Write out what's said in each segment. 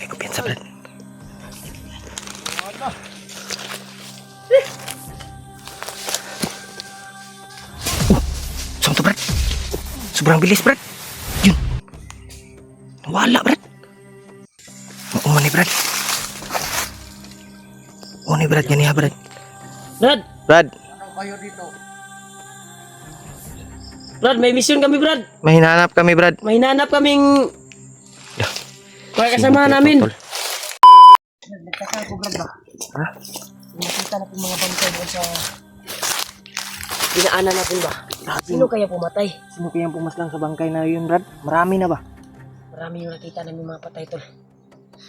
May kumpiyansa, Brad. Saan to, Brad? Sobrang bilis, Brad. Yun. Nawala, Brad. Umani, Brad. Umani, Brad. Yan niya, Brad. Brad! Brad. Kayo dito. Brad, may mission kami, Brad. May hinahanap kami, Brad. May hinahanap kaming mga kasama namin. Nagtaka ko, Brad, ba? Ha? Nakita natin mga bangkay doon sa dinaanan natin ba? Sino kaya pumatay? Sino kayang pumaslang sa bangkay na yun, Brad? Marami na ba? Marami yung nakita namin mga patay, tol.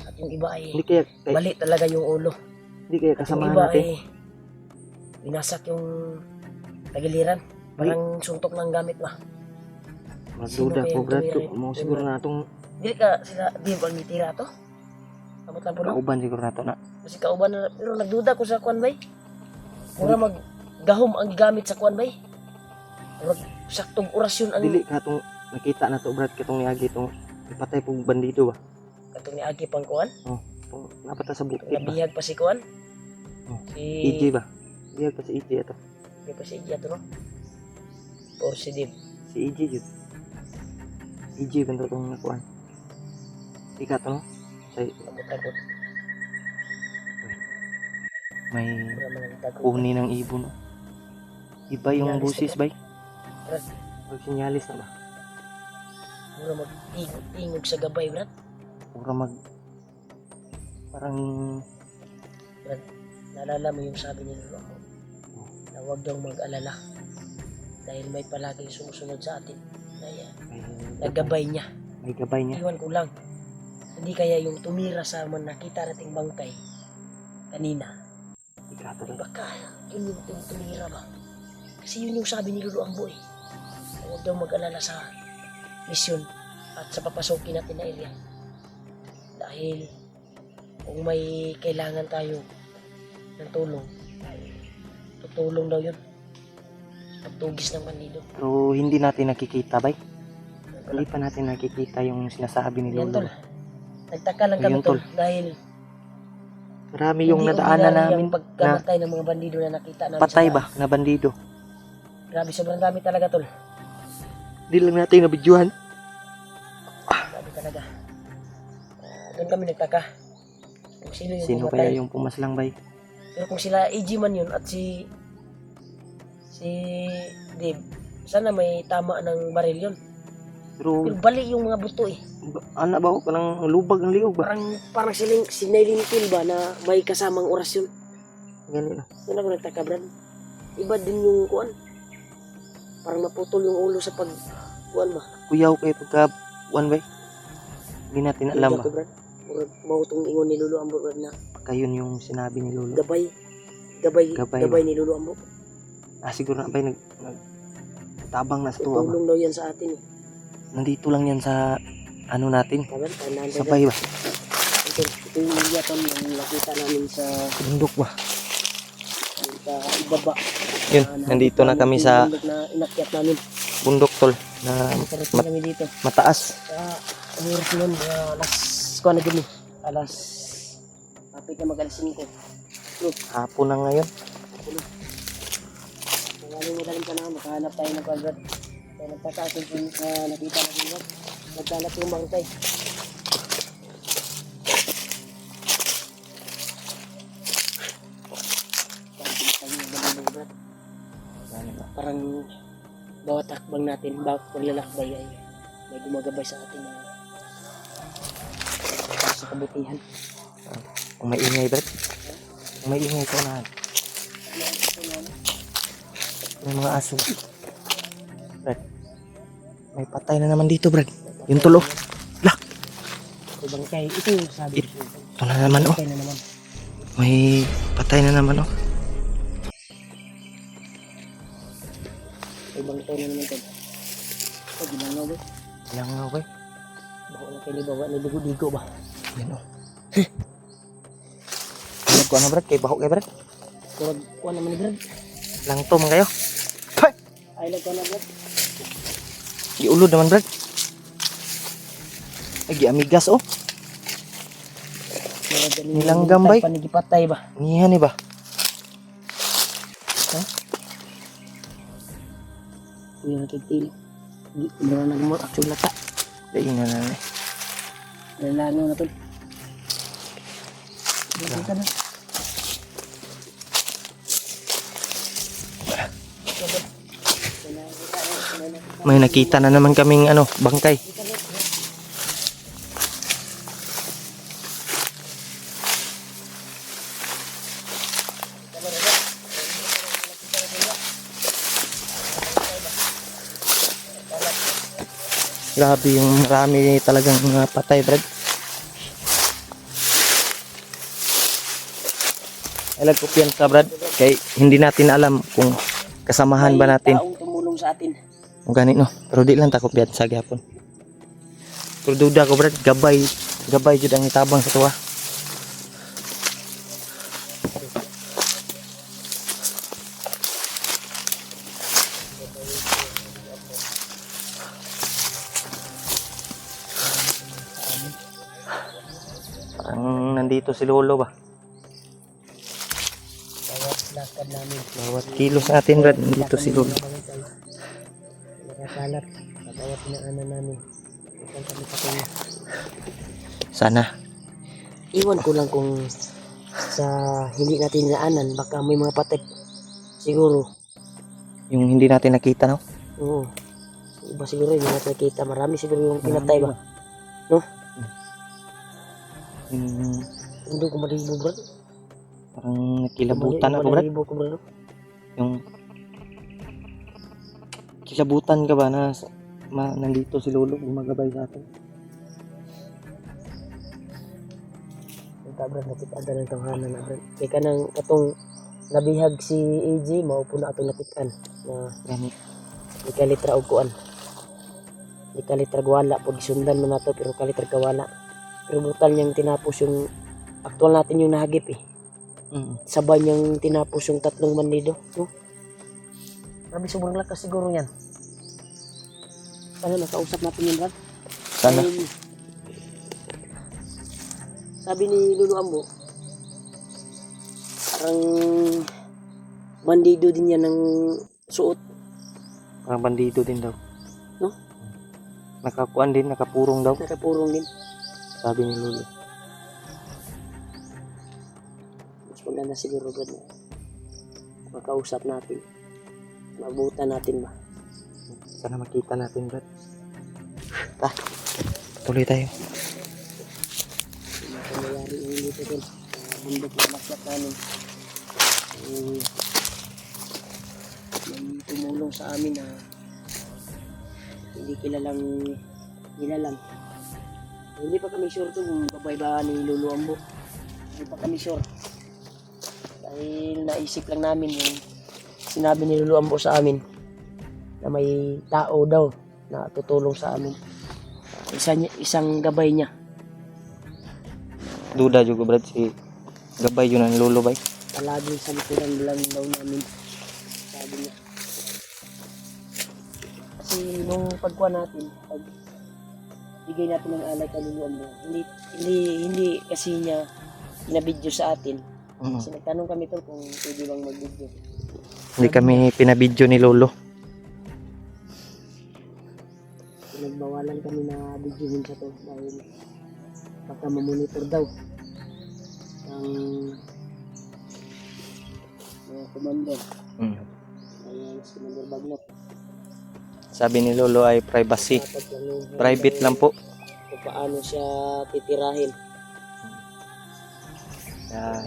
At yung iba ay Hindi kaya, bali talaga yung ulo. hindi kaya At yung kasama iba natin. ay binasak yung tagiliran. Parang suntok ng gamit ba? Magduda Sino ko, kaya Brad. tumira- Mo siguro na itong Dili ka sila di ba mitira to? Kamot lang po no? kauban siguro na ito na. Kasi kauban na pero nagduda ko sa kuan bay. Mura maggahom ang gamit sa kuan bay. Mura saktong orasyon ang Dili ka itong nakita na to, Brad. Katong niagi itong ipatay pong bandido ba? katong ni Agi pang kuan. Oh, itong napata sa bukid ba? Nabihag pa si kuan. Oh, Si EJ ba? Biyag pa si EJ ito. Di pa si Igi ato no? Or si Dib. Si EJ yun. EJ ba itong nakuan? Ika to no? Takot. May Mura man takot. uni ng ibon. No? Iba yung Sinyalis busis na ba? Brad, Pag sinyalis na ba? mura mag-ingog sa gabay, Brad. Pura mag... Parang... Brad, naalala mo yung sabi ni Lolo mo na huwag daw mag-alala dahil may palaging sumusunod sa atin na May, naggabay niya. may gabay niya. Iwan ko lang. Hindi kaya yung tumira sa nakita nating bangkay kanina. Ika to Ay ba? baka yun yung tumira ba? Kasi yun yung sabi ni Lolo Ambo eh. Huwag daw mag-alala sa misyon at sa papasukin natin na area. Dahil kung may kailangan tayo ng tulong, tutulong daw yun. Pagtugis ng bandido. Pero hindi natin nakikita ba? Hindi pa natin nakikita yung sinasabi ni Yan Lolo. tol. Nagtaka lang kami Ayun, tol. tol dahil Marami yung hindi nadaanan ordinary namin ang pagkamatay ng mga bandido na nakita namin patay sa ba na bandido. Grabe, sobrang dami talaga tol. Hindi lang natin nabidyohan. Grabe talaga. Doon kami nagtaka. Kung sino yung Sino pumatay. kaya yung pumaslang bay? Pero kung sila AG man yun at si Dave, sana may tama ng baril yun. Pero Pero bali yung mga buto eh. ana ba ko kanang lubag ng liog ba? Parang siling sinailintil ba na may kasamang orasyon. Ganun. Doon ako nagtaka, Brad. Iba din yung kuan. Parang naputol yung ulo sa pag kuan ba. Kuyaw kay pagka one bay. Hindi natin alam ba? Ko, Brad. Mautong ingon ni Lolo Ambo, Brad, na Pagka yun yung sinabi ni Lolo. gabay Gabay ni Lolo Ambo. Siguro na bay tabang na sa tuwa ba? Tutulong daw yan sa atin eh. Nandito lang yan sa ano natin. Kaban, tanan Sa bay ba? Ito yung mga tol yung nakita namin sa Bundok ba? ibaba. Yun, nandito na kami sa bundok na inakyat namin. bundok tol na Nakarating kami dito. mataas. Sa oras nun, alas kuha na dun eh. Alas kapit na mag-alas 5. Hapon na ngayon. Maraming madaling panahon, makahanap tayo ng kwadrat. Kaya nagtataas yung nakita natin yun. Nagkalat yung bangkay. Parang bawat takbang natin, bawat paglalakbay ay may gumagabay sa atin na sa kabutihan. Kung may ingay, Brad. Kung may ingay ko na. May mga aso. Brad. May patay na naman dito, Brad. Yung tulo. Lah. May bangkay, ito yung sabi ko. Ito na naman, oh. Bangkay na naman. May patay na naman, oh. May bangkay na naman ito. Ito, ginangaw ba? Ilang nga, okay. Bako na kayo libawa, naligo-ligo ba? Yan, oh. Ano ko, ano, Brad? Kay baho kay, Brad. Kurag, kuha naman ni Brad. Lang to, man kayo. Ay, nagkuha na Brad. Giulod naman, Brad. Ay, giamigas, oh. Nilanggam, bay. Panigipatay ba? Niyan ba? Kuya nagtitili. Hindi ko na nagmot. Actually lata. Dahil na na. Lalano na to. Dito ka na. May nakita na naman kaming bangkay. Grabe yung marami talagang mga patay, Brad. Alag ko piyansa, Brad. Kaya hindi natin alam kung kasamahan ba natin. May taong tumulong sa atin. O ganit no. Pero di lang tako piyansa gyapon. Pero duda ko, Brad, gabay jud ang itabang sa tuwa. Parang nandito si Lolo ba? Bawat lakad namin. Bawat kilos natin, Brad, nandito si Lolo. Nakakalat sa bawat pinaanan namin. Itong kami patungo. Sana. Iwan ko lang kung sa hindi natin naanan, baka may mga patay. Siguro. Yung hindi natin nakita, no? Oo. Iba siguro yung mga nakita. Marami siguro yung pinatay ba? No? Hindi ko malibo, bro. Parang nakilabutan ako, Brad. Malibo ko, bro. Yung kilabutan ka ba na nandito si Lolo gumagabay sa atin? Ito, bro, nakita ng tawhanan na, bro. Kaya ka nang katong nabihag si AJ, maupo na atong nakitaan na Gani. di kalitra og kuan. Di kalitra wala po gisundan man nato pero kalitra kawala. Pero brutal niyang tinapos yung aktual natin yung nahagip eh. Sabay niyang tinapos yung 3 bandido, no? Grabe sobrang lakas siguro yan. Sana nakausap natin yun, Brad. Sana. Sabi ni Lolo Ambo, parang bandido din yan ng suot. Parang bandido din daw. No? Nakakuan din, nakapurong daw. Nakapurong din. Sabi ni Lolo. Mas maganda siguro, Brad, na makausap natin. Mabutan natin ba? Sana makita natin, Brad. Tuloy tayo. Ano nangyayari yung dito din? Bundok na masyat namin. May tumulong sa amin na hindi kilalang nilalang. Hindi pa kami sure to kung babay ba ni Lolo Ambo. Hindi pa kami sure. Dahil naisip lang namin yung sinabi ni Lolo Ambo sa amin na may tao daw na tutulong sa amin. Isang gabay niya. Duda juga, Brad, si gabay yun ang Lolo bay. Palaging sa likuran lang daw namin. Sabi niya. Kasi nung pagkuha natin, pag bigay natin ng alay kay Lolo Ambo, hindi kasi niya pinabidyo sa atin. Kasi nagtanong kami to kung pwede bang mag-video. Hindi kami pinabidyo ni Lolo. Nagbawalan kami na videohin sa to dahil baka mamonitor daw ang mga commander. Ayan, si Commander Bagnot. Sabi ni Lolo ay privacy. Dapat lang yung Private lang po. kung paano siya titirahin.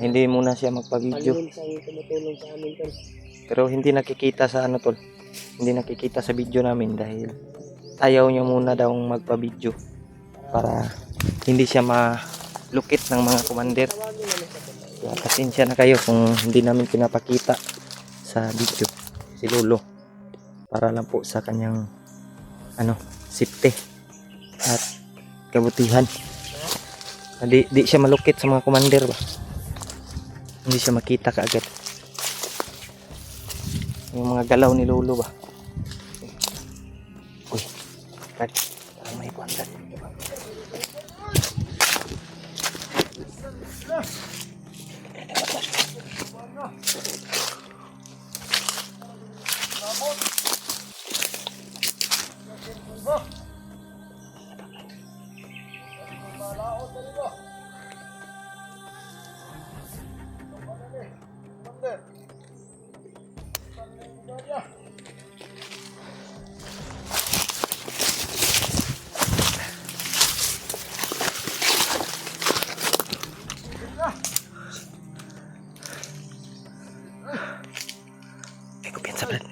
Hindi muna siya magpa-video. Palihim siyang tumutulong sa amin tol. Pero hindi nakikita sa tol. Hindi nakikita sa video namin dahil ayaw niya muna daw magpa-video para hindi siya malukit ng mga commander. Tawagin namin sa to. Kaya pasensya na kayo kung hindi namin pinapakita sa video si Lolo para lang po sa kanyang safety at kabutihan. Di siya malukit sa mga commander ba? Hindi siya makita kaagad yung mga galaw ni Lolo ba. Uy, Brad, parang may buwan, Brad. May kumpiyansa, Brad.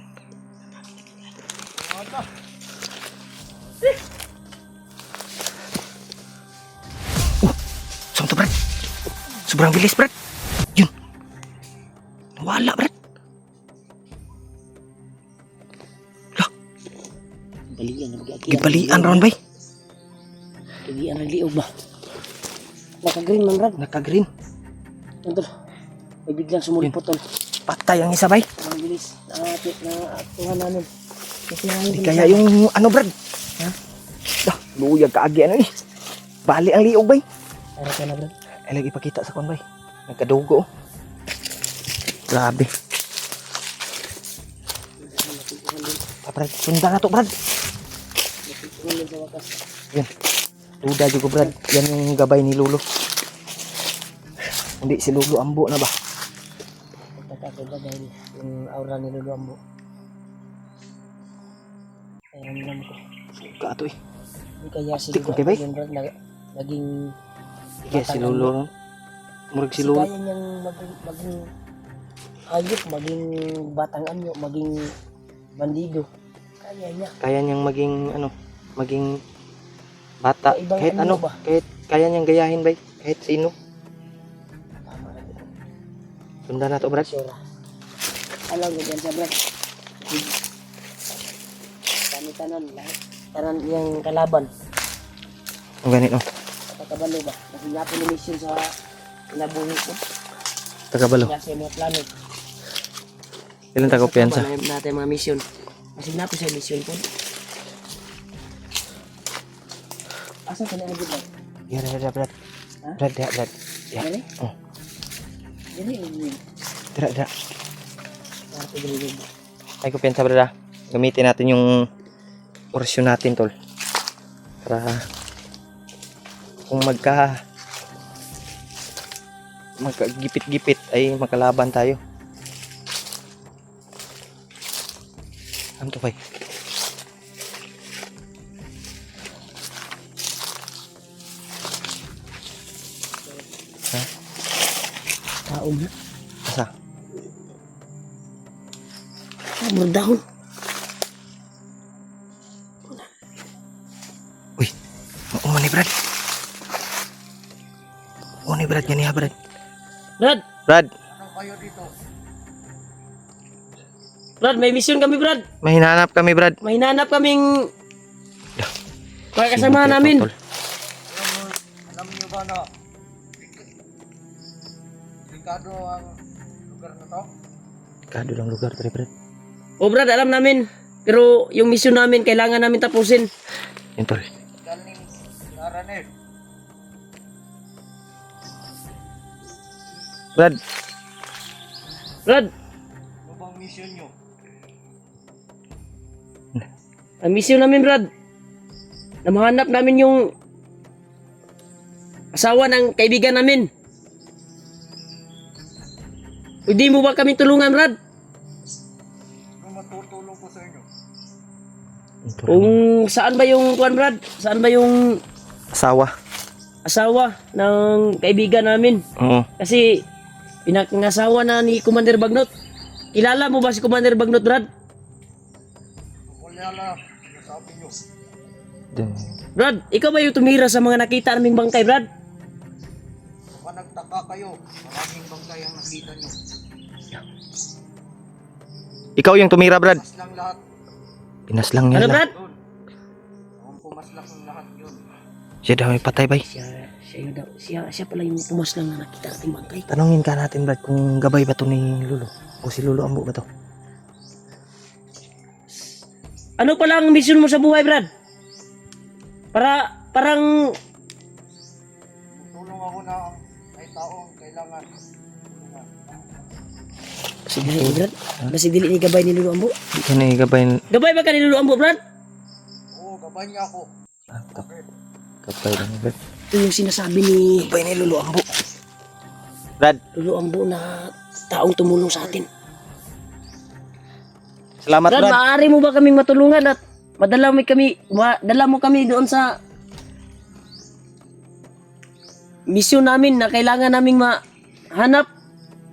Saan to, Brad? Sobrang bilis, Brad. Yun. Nawala, Brad. Lah, Balian na mag-aakyan. gibalian ron, bay. Balian na liog ba? Naka-green man Brad. Naka-green. Tol. May biglang sumulipot tol. Patay ang isa, bay. Ang bilis. Tuhan namin. Kasi Di kaya yung ano, Brad? Ha? Dah, luyag kaagi ano eh. Bali ang liog, bay. Para ka na Brad. Ay, lagi ipakita sa kon, bay. Nagkadugo, oh. Grabe. Brad, sundan na to, Brad. Tuhan din sa wakas. Yan. Duda juga, Brad. Yan yung gabay ni Lolo. Hindi si Lolo ambo na ba? Pagkakako ba dahil yung aura ni Lolo Ambo. Ayan naman ko. Suka to eh. Hindi kaya si Tik, Lolo okay, bay? Ambo yun Brad. Naging Kaya si Lolo, no? Murag si Lolo. kaya niyang maging hayop, maging batang anyo, maging bandido. Kaya niya. Kaya niyang maging, ano, maging bata. Ibang Kahit ano ano, ba? kahit kaya niyang gayahin, bay. Kahit sino. Tama na ito. Sundan na to, Brad. Sura. Alam mo dyan sa Brad. Tanan lahat. Tanan yung kalaban. Ang ganit, no? Kakabalo ba? Kasi nga po na mission sa nabuhi ko. Tagabalo. Nga sa mga plano. Ilan taga piyansa? Natin mga mission. Kasi nga po sa mission po. Asa ka na agad ba? Yan, Brad. Ha? Brad, ya, Brad. Ya. Dali? Oh. Dali, yun. Dra. Para ko dali. Ay, kumpiyansa, Brad, ah. Gamitin natin yung orasyon natin, tol. Para kung magkagipit-gipit ay makalaban tayo. Ano to, bay? Ha? Taon na. Asa? Murdahon. Uy, oo ni Brad. Oo ni Brad, yan niya, Brad. Brad! Brad, Brad, may mission kami, Brad. may hinahanap kami, Brad. May hinanap kaming para Sino kasama kaya to, namin. tol? Alam niyo ba na delikado ang lugar na to? Kado lang lugar, Brad. O Brad, alam namin. Pero yung mission namin, kailangan namin tapusin. Yan, tol. Galing Naranet. Brad, Brad, Ano bang mission nyo? ang mission namin, Brad, na mahanap namin yung asawa ng kaibigan namin. Pwede mo ba kami tulungan, Brad? Ano matutulong ko sa inyo? Yan, tol. Kung saan ba yung kuan, Brad? Saan ba yung Asawa. asawa ng kaibigan namin? Oo. Kasi pinakangasawa na ni Commander Bagnot. Kilala mo ba si Commander Bagnot, Brad? Wala lang, sinasabi nyo. Dun. Brad, ikaw ba yung tumira sa mga nakita naming bangkay, Brad? Baka nagtaka kayo, maraming bangkay ang nakita nyo. Ikaw yung tumira, Brad. Mas lang lahat Pinas lang niya Ano, lang. Brad? doon. Ang pumaslak ng lahat yun. Siya daw may patay, bay. Siya pala yung pumas lang na nakita nating bangkay. Tanungin ka natin, Brad, kung gabay ba to ni Lolo. O si Lolo Ambo ba to? Ano pala ang mission mo sa buhay, Brad? Parang Tulong ako na may taong kailangan. Sige, Brad. Basi dili ni gabay ni Lolo Ambo. Di ka na igabay. Gabay ba ka ni Lolo Ambo, Brad? Oo, gabay niya ako. Gabay lang, Brad. Ito yung sinasabi ni Gabay ni Lolo Ambo. Brad, Lolo Ambo na taong tumulong sa atin. salamat, Brad, Brad. maaari mo ba kaming matulungan at madala mo kami doon sa misyon namin na kailangan naming mahanap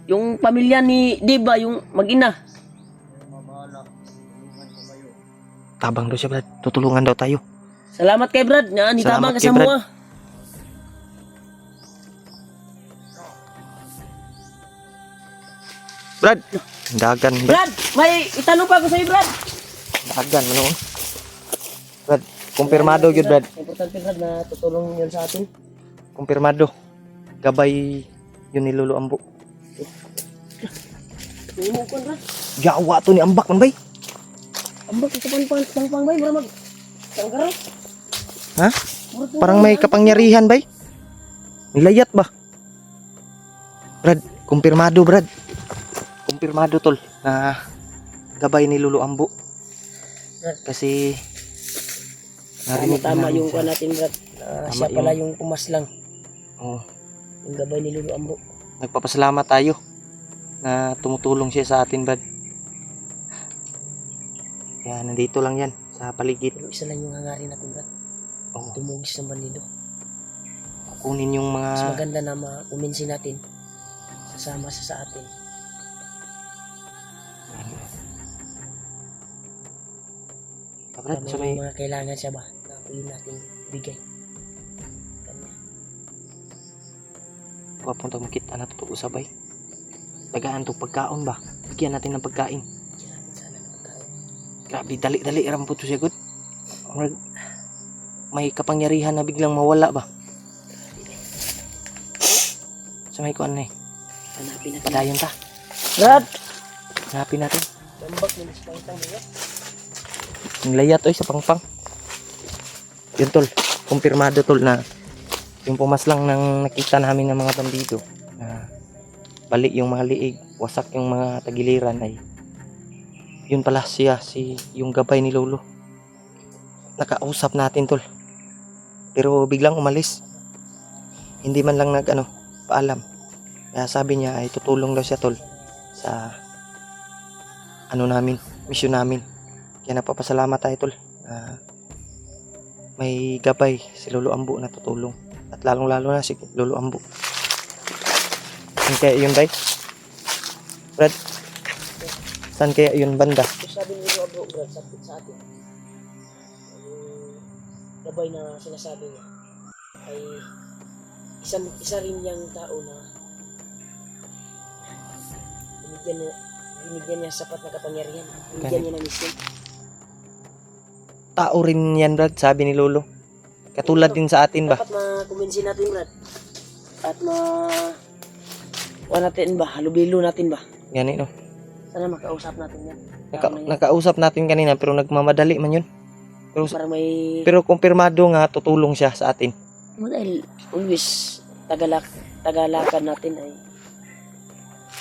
yung pamilya ni Diba, yung mag-ina. Mabahala. Tulungan ko kayo. Tabang daw siya, Brad. Tutulungan daw tayo. Salamat kay Brad, na nitabang Salamat ka kay sa Brad. mua. Brad! Dagan, Brad. Brad, may itanong pa ako sa iyo, Brad. Dagan, manoon. Brad, kumpirmado yun, Brad. Importante, Brad, na tutulong yun sa atin. Kumpirmado. Gabay yun ni Lolo Ambo. Tingin mo ko, Brad. Yawa to ni Ambak, man bay. Ambak, ito pang bay, mura mag... Tanggaraw. Ha? Parang may kapangyarihan, bay. Nilayat ba? Brad, kumpirmado, Brad. Kumpirmado, tol, na gabay ni Lolo Ambo. Brad. Kasi narinig Tama namin yung siya. kuha natin, Brad. Tama Siya pala yun. yung pumaslang. Oh, Yung gabay ni Lolo Ambo. nagpapasalamat tayo na tumutulong siya sa atin, Brad. Kaya nandito lang yan sa paligid. Pero isa lang yung hangarin natin, Brad. Oh, Tumugis ng bandido. kunin yung Mas mga maganda na makuminsi natin. Sasama siya sa atin. Brad, Kung sa may may mga kailangan siya ba na yun natin bigay. Kanya. papunta makita na totoo sabay. Tagaan to pagkaon ba? Bigyan natin ng pagkain. Kaya natin sana ng pagkain. Grabe, dali-dali rampo to siya, good. May kapangyarihan na biglang mawala ba? Sa may kuan na eh. Hanapin natin. Padayon ta. Brad! Hanapin natin. Lambak mo sa pangtang mo. Ang layat oy sa pangpang. Yun tol, kumpirmado tol na yung pumaslang ng nakita namin ng mga bandido na bali yung mga liig, wasak yung mga tagiliran ay yun pala siya, yung gabay ni Lolo. Nakausap natin tol. Pero biglang umalis. Hindi man lang paalam. Kaya sabi niya ay tutulong daw siya tol sa namin, misyon namin. Kaya napapasalamat tayo tol. May gabay si Lolo Ambo na tutulong. At lalong lalo na si Lolo Ambo. Saan kaya yun, bay? Brad? Saan kaya yun banda? Ito sabi ni Lolo Ambo, Brad, sakit sa atin. Yung gabay na sinasabi niya ay isa rin niyang tao na binigyan niya sapat na kapangyarihan. Binigyan niya ng misyon. Tao rin yan, Brad, sabi ni Lolo. Katulad din sa atin ba? Dapat makuminsi natin, Brad. At natin ba? Halubilo natin ba? Ganun, no? Sana makausap natin yan. Tao na yan. Nakausap natin kanina pero nagmamadali man yun. Para may... Pero kumpirmado nga tutulong siya sa atin. Dahil always tagalakan natin ay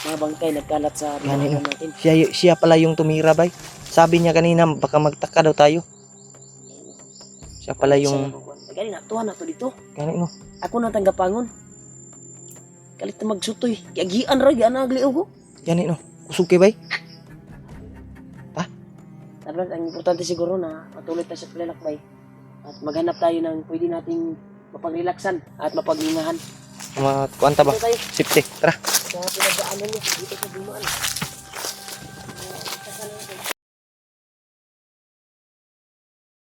mga bangkay nagkalat sa Ganun, binahan natin. Siya pala yung tumira, bay. Sabi niya kanina baka magtaka daw tayo. Siya pala yung Ganun, natuwa na to dito. ganun, no? Ako na tanggapangon. Kalit na magsutoy. Yagian ro, yan ang agliw ko. Ganun, no? Kusog kay bay. Dapat ang importante siguro na matuloy tayo sa paglalakbay. At maghanap tayo ng pwede nating mapagrelaksan at mapaglingahan. Kuanta ba? Dito tayo Safety. Tara. sa pinagdaanan niya dito sa Dumaan.